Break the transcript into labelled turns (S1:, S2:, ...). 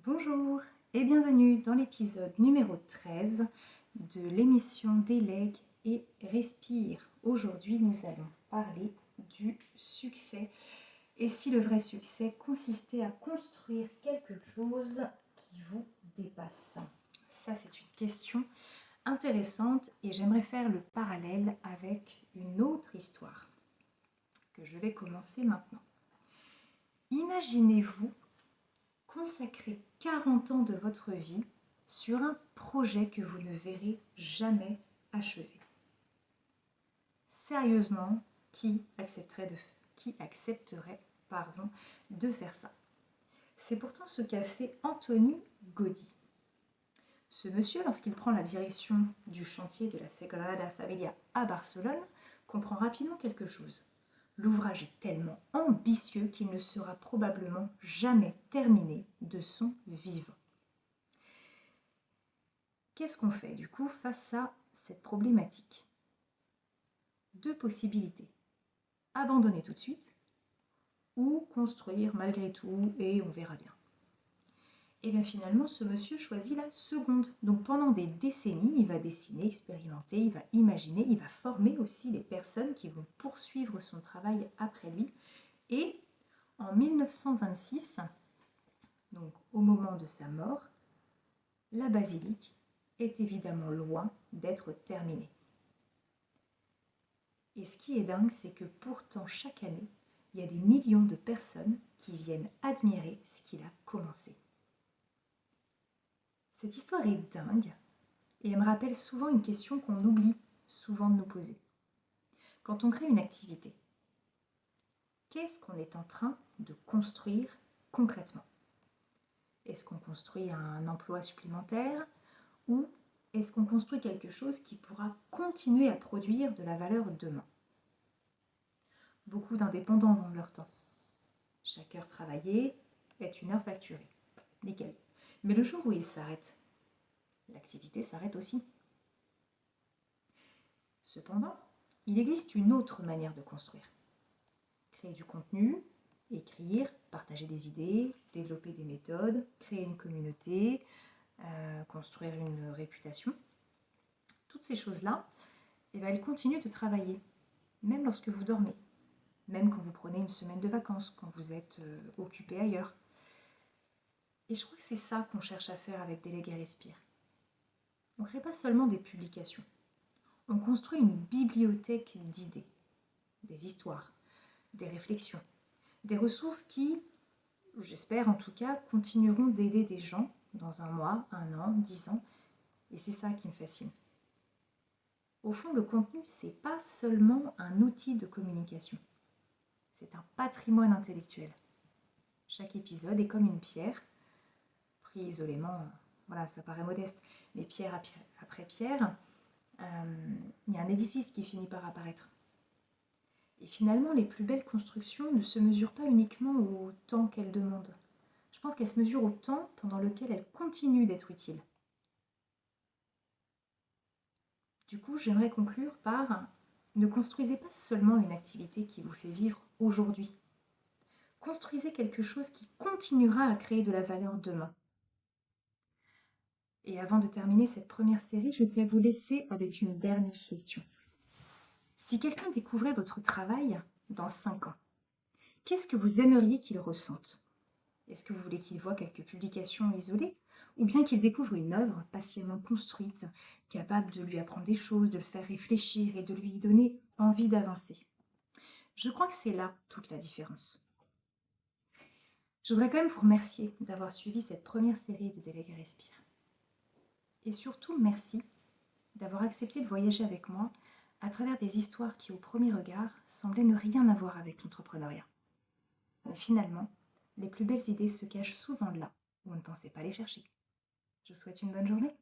S1: Bonjour et bienvenue dans l'épisode numéro 13 de l'émission Délègue et Respire. Aujourd'hui, nous allons parler du succès. Et si le vrai succès consistait à construire quelque chose qui vous dépasse? Ça, c'est une question intéressante et j'aimerais faire le parallèle avec une autre histoire que je vais commencer maintenant. Imaginez-vous consacrer 40 ans de votre vie sur un projet que vous ne verrez jamais achevé. Sérieusement, qui accepterait de faire ça? C'est pourtant ce qu'a fait Antoni Gaudí. Ce monsieur, lorsqu'il prend la direction du chantier de la Sagrada Familia à Barcelone, comprend rapidement quelque chose. L'ouvrage est tellement ambitieux qu'il ne sera probablement jamais terminé de son vivant. Qu'est-ce qu'on fait du coup face à cette problématique? Deux possibilités. Abandonner tout de suite ou construire malgré tout et on verra bien. Et bien finalement, ce monsieur choisit la seconde. Donc pendant des décennies, il va dessiner, expérimenter, il va imaginer, il va former aussi les personnes qui vont poursuivre son travail après lui. Et en 1926, donc au moment de sa mort, la basilique est évidemment loin d'être terminée. Et ce qui est dingue, c'est que pourtant chaque année, il y a des millions de personnes qui viennent admirer ce qu'il a commencé. Cette histoire est dingue et elle me rappelle souvent une question qu'on oublie souvent de nous poser. Quand on crée une activité, qu'est-ce qu'on est en train de construire concrètement? Est-ce qu'on construit un emploi supplémentaire ou est-ce qu'on construit quelque chose qui pourra continuer à produire de la valeur demain? Beaucoup d'indépendants vendent leur temps. Chaque heure travaillée est une heure facturée. Nickel. Mais le jour où il s'arrête, l'activité s'arrête aussi. Cependant, il existe une autre manière de construire. Créer du contenu, écrire, partager des idées, développer des méthodes, créer une communauté, construire une réputation. Toutes ces choses-là, elles continuent de travailler, même lorsque vous dormez, même quand vous prenez une semaine de vacances, quand vous êtes occupé ailleurs. Et je crois que c'est ça qu'on cherche à faire avec Délègue et Respire. On ne crée pas seulement des publications, on construit une bibliothèque d'idées, des histoires, des réflexions, des ressources qui, j'espère en tout cas, continueront d'aider des gens dans 1 mois, 1 an, 10 ans. Et c'est ça qui me fascine. Au fond, le contenu, ce n'est pas seulement un outil de communication. C'est un patrimoine intellectuel. Chaque épisode est comme une pierre, pris isolément, voilà, ça paraît modeste, mais pierre après pierre, il y a un édifice qui finit par apparaître. Et finalement, les plus belles constructions ne se mesurent pas uniquement au temps qu'elles demandent. Je pense qu'elles se mesurent au temps pendant lequel elles continuent d'être utiles. Du coup, j'aimerais conclure par ne construisez pas seulement une activité qui vous fait vivre aujourd'hui. Construisez quelque chose qui continuera à créer de la valeur demain. Et avant de terminer cette première série, je voudrais vous laisser avec une dernière question. Si quelqu'un découvrait votre travail dans 5 ans, qu'est-ce que vous aimeriez qu'il ressente? Est-ce que vous voulez qu'il voie quelques publications isolées ou bien qu'il découvre une œuvre patiemment construite, capable de lui apprendre des choses, de le faire réfléchir et de lui donner envie d'avancer? Je crois que c'est là toute la différence. Je voudrais quand même vous remercier d'avoir suivi cette première série de Délègue et Respire. Et surtout, merci d'avoir accepté de voyager avec moi à travers des histoires qui, au premier regard, semblaient ne rien avoir avec l'entrepreneuriat. Mais finalement, les plus belles idées se cachent souvent là où on ne pensait pas les chercher. Je vous souhaite une bonne journée.